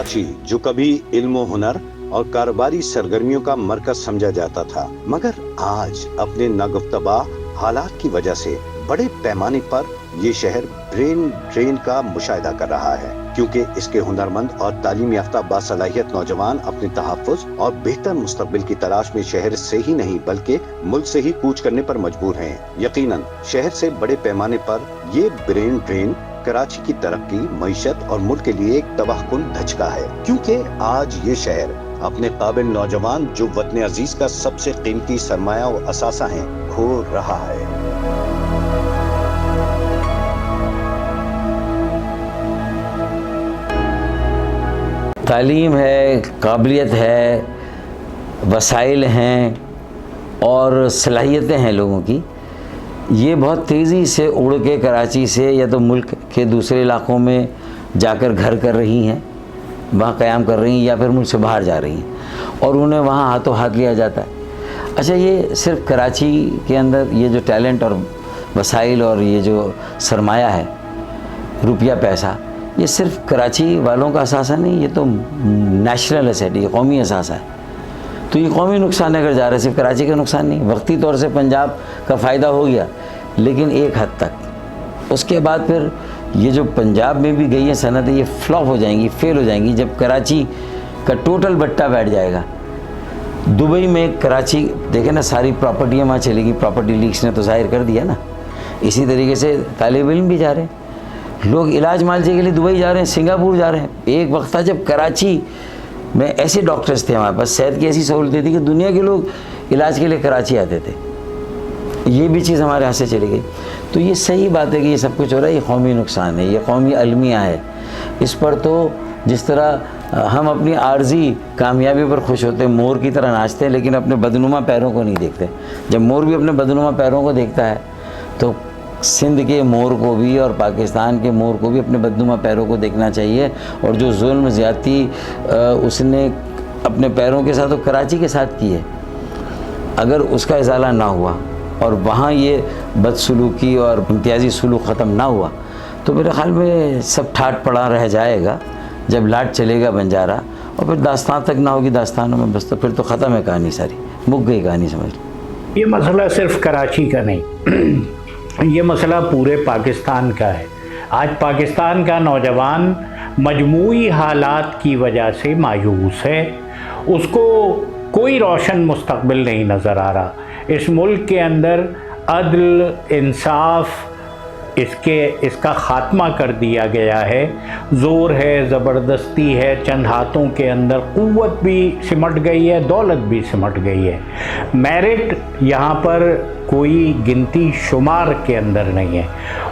कराची, जो कभी इल्म हुनर और कारोबारी सरगर्मियों का मरकज समझा जाता था, मगर आज अपने नागुफ्तबा हालात की वजह से बड़े पैमाने पर ये शहर ब्रेन ड्रेन का मुशाहिदा कर रहा है, क्योंकि इसके हुनरमंद और तालीम याफ्ता बासलाहियत नौजवान अपने तहफ़्फ़ुज़ और बेहतर मुस्तक़बिल की तलाश में शहर से ही नहीं बल्कि मुल्क से ही कूच करने पर मजबूर हैं। यकीनन शहर से बड़े पैमाने पर ये ब्रेन ड्रेन कराची की तरक्की, मईशत और मुल्क के लिए एक तबाहकुन धचका है, क्योंकि आज ये शहर अपने काबिल नौजवान जो वतन अजीज का सबसे कीमती सरमाया और असासा है, खो रहा है। तालीम है, काबिलियत है, वसाइल हैं और सलाहियतें हैं लोगों की, ये बहुत तेज़ी से उड़ के कराची से या तो मुल्क के दूसरे इलाक़ों में जाकर घर कर रही हैं, वहाँ क़याम कर रही हैं, या फिर मुल्क से बाहर जा रही हैं और उन्हें वहाँ हाथों हाथ लिया जाता है। अच्छा, ये सिर्फ कराची के अंदर ये जो टैलेंट और वसाइल और ये जो सरमाया है, रुपया पैसा, ये सिर्फ कराची वालों का असासा नहीं, ये तो नेशनल एसेट, ये कौमी असासा है। तो ये कौमी नुकसान अगर जा रहा है, सिर्फ कराची का नुकसान नहीं, वक्ती तौर से पंजाब का फ़ायदा हो गया लेकिन एक हद तक। उसके बाद फिर ये जो पंजाब में भी गई है सनतें, ये फ्लॉप हो जाएंगी, फेल हो जाएंगी जब कराची का टोटल बट्टा बैठ जाएगा। दुबई में कराची देखें ना, सारी प्रॉपर्टियाँ वहाँ चलेगी, प्रॉपर्टी लीक्स ने तो जाहिर कर दिया ना। इसी तरीके से तालिब इल्म भी जा रहे हैं, लोग इलाज मालजे के लिए दुबई जा रहे हैं, सिंगापुर जा रहे हैं। एक वक्त था जब कराची में ऐसे डॉक्टर्स थे, हमारे पास सेहत की ऐसी सहूलतें थी कि दुनिया के लोग इलाज के लिए कराची आते थे। ये भी चीज़ हमारे यहाँ से चली गई। तो ये सही बात है कि ये सब कुछ हो रहा है, ये कौमी नुकसान है, ये कौमी अलमिया है। इस पर तो जिस तरह हम अपनी आर्जी कामयाबी पर खुश होते हैं, मोर की तरह नाचते हैं, लेकिन अपने बदनुमा पैरों को नहीं देखते। जब मोर भी अपने बदनुमा पैरों को देखता है तो सिंध के मोर को भी और पाकिस्तान के मोर को भी अपने बदनुमा पैरों को देखना चाहिए। और जो जुल्म ज़्यादती उसने अपने पैरों के साथ तो कराची के साथ की है, अगर उसका इजाला ना हुआ और वहाँ ये बदसलूकी और इम्तियाजी सलूक ख़त्म ना हुआ तो मेरे ख़्याल में सब ठाट पड़ा रह जाएगा। जब लाट चलेगा बंजारा और फिर दास्तान तक ना होगी दास्तानों में, बस तो फिर तो ख़त्म है कहानी, सारी मुक गई कहानी, समझ लो। ये मसला सिर्फ कराची का नहीं, ये मसला पूरे पाकिस्तान का है। आज पाकिस्तान का नौजवान मजमूई हालात की वजह से मायूस है, उसको कोई रोशन मुस्तकबिल नहीं नज़र आ रहा। इस मुल्क के अंदर अदल, इंसाफ, इसका ख़ात्मा कर दिया गया है। ज़ोर है, ज़बरदस्ती है, चंद हाथों के अंदर क़ुव्वत भी सिमट गई है, दौलत भी सिमट गई है। मेरिट यहाँ पर कोई गिनती शुमार के अंदर नहीं है।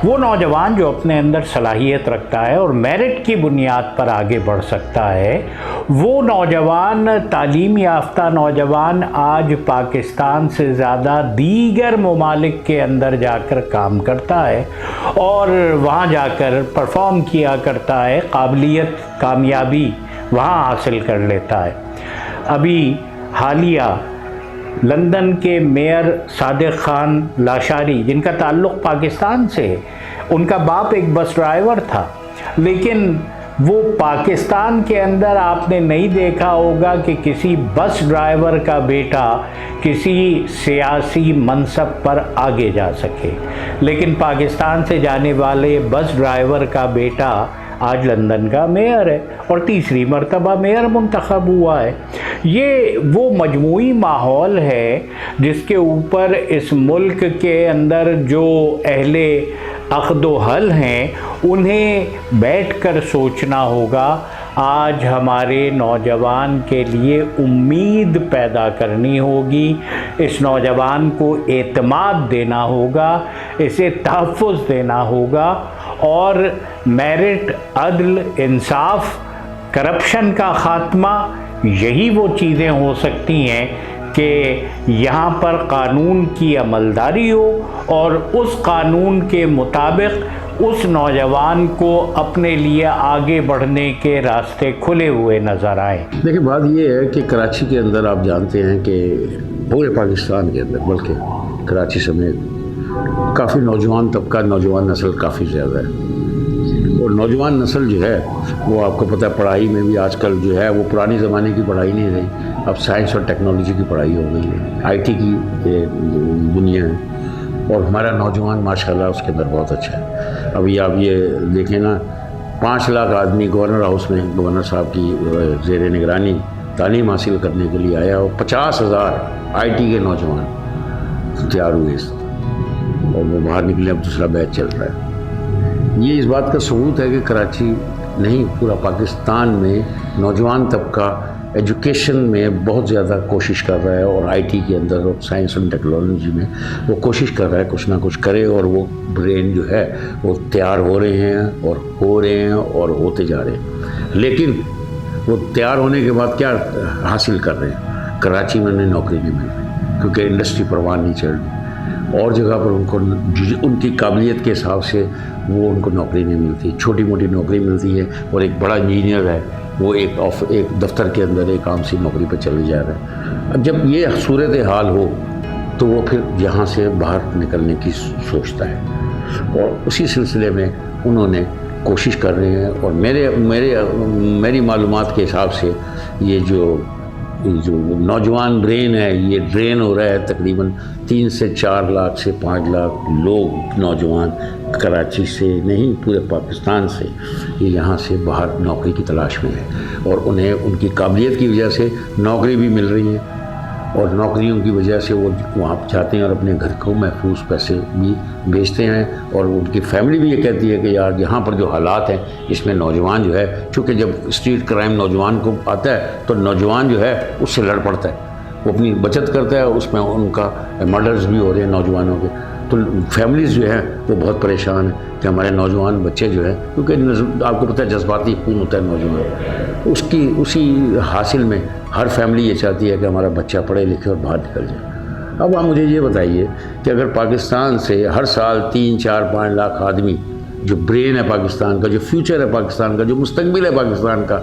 वो नौजवान जो अपने अंदर सलाहियत रखता है और मेरिट की बुनियाद पर आगे बढ़ सकता है, वो नौजवान, तालीम याफ्ता नौजवान आज पाकिस्तान से ज़्यादा दीगर ममालिक के अंदर जाकर काम करता है और वहाँ जाकर परफॉर्म किया करता है, काबिलियत, कामयाबी वहाँ हासिल कर लेता है। अभी हालिया लंदन के मेयर सादिक खान लाशारी, जिनका ताल्लुक़ पाकिस्तान से, उनका बाप एक बस ड्राइवर था, लेकिन वो पाकिस्तान के अंदर आपने नहीं देखा होगा कि किसी बस ड्राइवर का बेटा किसी सियासी मनसब पर आगे जा सके। लेकिन पाकिस्तान से जाने वाले बस ड्राइवर का बेटा आज लंदन का मेयर है और तीसरी मर्तबा मेयर मुंतखब हुआ है। ये वो मजमूई माहौल है जिसके ऊपर इस मुल्क के अंदर जो अहले अक़्दो हल हैं उन्हें बैठकर सोचना होगा। आज हमारे नौजवान के लिए उम्मीद पैदा करनी होगी, इस नौजवान को एतमाद देना होगा, इसे तहफ़्फ़ुज़ देना होगा और मेरिट, अदल, इंसाफ, करप्शन का ख़ात्मा, यही वो चीज़ें हो सकती हैं कि यहाँ पर कानून की अमलदारी हो और उस कानून के मुताबिक उस नौजवान को अपने लिए आगे बढ़ने के रास्ते खुले हुए नज़र आए। देखिए, बात ये है कि कराची के अंदर आप जानते हैं कि पूरे पाकिस्तान के अंदर, बल्कि कराची समेत काफ़ी नौजवान तबका, नौजवान नस्ल काफ़ी ज़्यादा है। और नौजवान नस्ल जो है वो आपको पता है पढ़ाई में भी आजकल जो है वो पुरानी ज़माने की पढ़ाई नहीं रही, अब साइंस और टेक्नोलॉजी की पढ़ाई हो गई है, आईटी की दुनिया है और हमारा नौजवान माशाल्लाह उसके अंदर बहुत अच्छा है। अभी आप ये देखें ना 5 लाख आदमी गवर्नर हाउस में गवर्नर साहब की ज़ेर निगरानी तालीम हासिल करने के लिए आया और 50,000 आईटी के नौजवान तैयार हुए और वो बाहर निकले, अब दूसरा बैच चल रहा है। ये इस बात का सबूत है कि कराची नहीं पूरा पाकिस्तान में नौजवान तबका एजुकेशन में बहुत ज़्यादा कोशिश कर रहा है और आईटी के अंदर और साइंस एंड टेक्नोलॉजी में वो कोशिश कर रहा है कुछ ना कुछ करे और वो ब्रेन जो है वो तैयार हो रहे हैं और होते जा रहे हैं। लेकिन वो तैयार होने के बाद क्या हासिल कर रहे हैं? कराची में उन्हें नौकरी नहीं मिल रही क्योंकि इंडस्ट्री परवान नहीं चल रही, और जगह पर उनको उनकी काबिलियत के हिसाब से वो उनको नौकरी नहीं मिलती, छोटी मोटी नौकरी मिलती है और एक बड़ा इंजीनियर है वो एक दफ्तर के अंदर एक आम सी नौकरी पर चले जा रहे हैं। अब जब ये सूरत हाल हो तो वो फिर यहाँ से बाहर निकलने की सोचता है और उसी सिलसिले में उन्होंने कोशिश कर रहे हैं। और मेरी मालूमात के हिसाब से ये जो नौजवान ब्रेन है ये ड्रेन हो रहा है। तकरीबन 3 से 4 लाख से 5 लाख लोग नौजवान कराची से नहीं पूरे पाकिस्तान से ये यहाँ से बाहर नौकरी की तलाश में है और उन्हें उनकी काबिलियत की वजह से नौकरी भी मिल रही है और नौकरियों की वजह से वो वहाँ जाते हैं और अपने घर को महफूज पैसे भी भेजते हैं। और उनकी फैमिली भी ये कहती है कि यार यहाँ पर जो हालात हैं इसमें नौजवान जो है, चूँकि जब स्ट्रीट क्राइम नौजवान को आता है तो नौजवान जो है उससे लड़ पड़ता है, वो अपनी बचत करता है, उसमें उनका मर्डर्स भी हो रहे हैं नौजवानों के। तो फैमिलीज़ जो है वो बहुत परेशान है कि हमारे नौजवान बच्चे जो है, क्योंकि आपको पता है जज्बाती खून होता है नौजवान, उसी हासिल में हर फैमिली ये चाहती है कि हमारा बच्चा पढ़े लिखे और बाहर निकल जाए। अब आप मुझे ये बताइए कि अगर पाकिस्तान से हर साल 3, 4, 5 लाख आदमी, जो ब्रेन है पाकिस्तान का, जो फ्यूचर है पाकिस्तान का, जो मुस्तकबिल है पाकिस्तान का,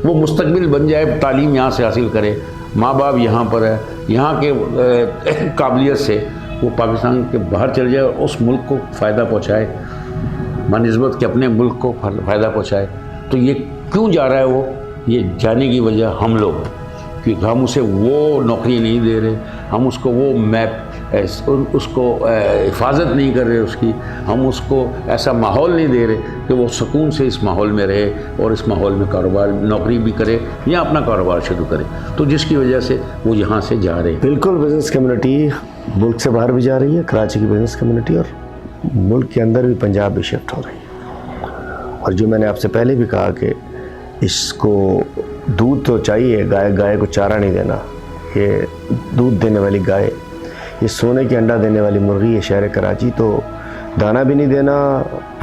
वो मुस्तकबिल बन जाए, तालीम यहाँ से हासिल करे, माँ बाप यहाँ पर है, यहाँ के काबिलियत से वो पाकिस्तान के बाहर चले जाए और उस मुल्क को फ़ायदा पहुँचाए बनिस्बत के अपने मुल्क को फ़ायदा पहुँचाए, तो ये क्यों जा रहा है? वो ये जाने की वजह हम लोग हैं, क्योंकि हम उसे वो नौकरी नहीं दे रहे, हम उसको वो उसको हिफाजत नहीं कर रहे उसकी, हम उसको ऐसा माहौल नहीं दे रहे कि वो सुकून से इस माहौल में रहे और इस माहौल में कारोबार नौकरी भी करे या अपना कारोबार शुरू करे, तो जिसकी वजह से वो यहाँ से जा रहे हैं। बिल्कुल, बिज़नेस कम्युनिटी मुल्क से बाहर भी जा रही है, कराची की बिज़नेस कम्युनिटी, और मुल्क के अंदर भी पंजाब भी शिफ्ट हो रही है। और जो मैंने आपसे पहले भी कहा कि इसको दूध तो चाहिए, गाय को चारा नहीं देना, ये दूध देने वाली गाय, ये सोने की अंडा देने वाली मुर्गी है शहर कराची, तो दाना भी नहीं देना,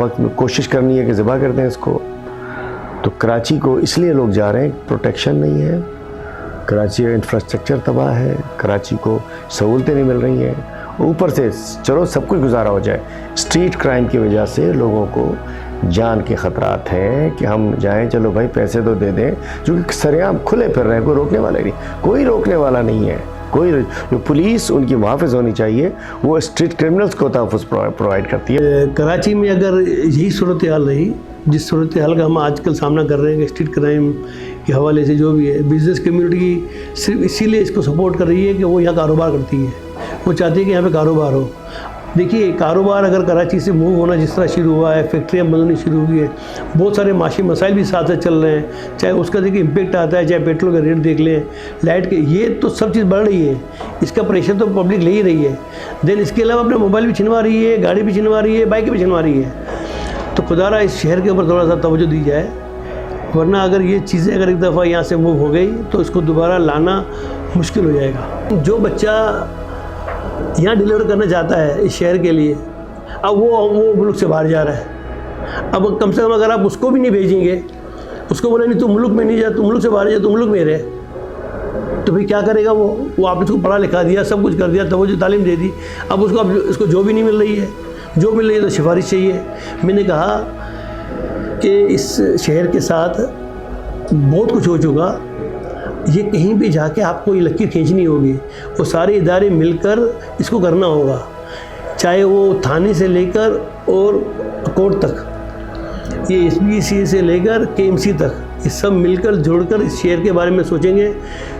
वक्त में कोशिश करनी है कि ज़िबा कर दें इसको। तो कराची को इसलिए लोग जा रहे हैं, प्रोटेक्शन नहीं है, कराची का इंफ्रास्ट्रक्चर तबाह है, कराची को सहूलतें नहीं मिल रही हैं, ऊपर से चलो सब कुछ गुजारा हो जाए, स्ट्रीट क्राइम की वजह से लोगों को जान के ख़तरात हैं कि हम जाएं, चलो भाई पैसे तो दे दें, जो कि सरेआम खुले फिर रहे हैं, कोई रोकने वाला नहीं, कोई रोकने वाला नहीं है, कोई जो पुलिस उनकी मुहाफ़िज़ होनी चाहिए वो स्ट्रीट क्रिमिनल्स को तहफ़्फ़ुज़ प्रोवाइड करती है। कराची में अगर यही सूरत हाल रही जिस सूरत हाल का हम आजकल सामना कर रहे हैं कि स्ट्रीट क्राइम के हवाले से जो भी है, बिज़नेस कम्युनिटी सिर्फ इसीलिए इसको सपोर्ट कर रही है कि वो यहाँ कारोबार करती है, वो चाहती है कि यहाँ पे कारोबार हो। देखिए, कारोबार अगर कराची से मूव होना जिस तरह शुरू हुआ है, फैक्ट्रियाँ बननी शुरू हुई है, बहुत सारे माशी मसाइल भी साथ साथ चल रहे हैं, चाहे उसका देखिए इम्पेक्ट आता है, चाहे पेट्रोल का रेट देख लें, लाइट के, ये तो सब चीज़ बढ़ रही है, इसका प्रेशर तो पब्लिक ले ही रही है। देन इसके अलावा अपने मोबाइल भी छिनवा रही है, गाड़ी भी छिनवा रही है, बाइक भी छिनवा रही है। तो खुदारा इस शहर के ऊपर थोड़ा सा तवज्जो दी जाए, वरना अगर ये चीज़ें अगर एक दफ़ा यहाँ से मूव हो गई तो इसको दोबारा लाना मुश्किल हो जाएगा। जो बच्चा यहाँ डिलीवर करना चाहता है इस शहर के लिए, अब वो मुल्क से बाहर जा रहा है, अब कम से कम अगर आप उसको भी नहीं भेजेंगे, उसको बोले नहीं तू मुल्क में नहीं जा, तू मुल्क से बाहर जा, तू मुल्क में रहे, तो फिर क्या करेगा वो आप इसको पढ़ा लिखा दिया, सब कुछ कर दिया, तो वो जो तालीम दे दी, अब इसको जो भी नहीं मिल रही है, जो मिल रही है तो सिफारिश चाहिए। मैंने कहा कि इस शहर के साथ बहुत कुछ हो चुका, ये कहीं भी जाके आपको ये लकीर खींचनी होगी, वो सारे इदारे मिलकर इसको करना होगा, चाहे वो थाने से लेकर और कोर्ट तक। ये SBC से लेकर KMC तक ये सब मिलकर जुड़कर इस शहर के बारे में सोचेंगे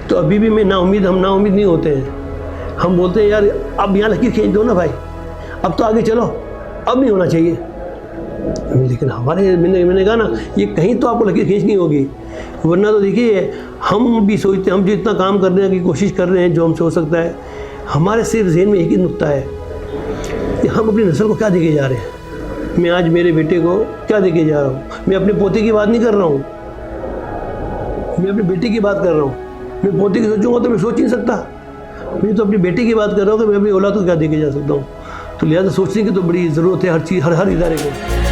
तो अभी भी हम नाउम्मीद नहीं होते हैं। हम बोलते हैं यार अब यहाँ लकीर खींच दो ना भाई, अब तो आगे चलो, अब नहीं होना चाहिए। लेकिन हमारे मैंने कहा ना, ये कहीं तो आपको लकीर खींचनी होगी, वरना तो देखिए हम भी सोचते हैं, हम जो इतना काम करने की कोशिश कर रहे हैं, जो हमसे हो सकता है, हमारे सिर्फ ज़हन में एक ही नुक्ता है कि हम अपनी नस्ल को क्या देके जा रहे हैं। मैं आज मेरे बेटे को क्या देके जा रहा हूँ, मैं अपने पोते की बात नहीं कर रहा हूँ, मैं अपने बेटे की बात कर रहा हूँ। मैं पोते की सोचूंगा तो मैं सोच नहीं सकता, मैं तो अपनी बेटे की बात कर रहा हूँ कि मैं अपनी औलाद को क्या देके जा सकता हूँ। तो लिहाजा सोचने की तो बड़ी ज़रूरत है हर चीज़, हर इदारे को।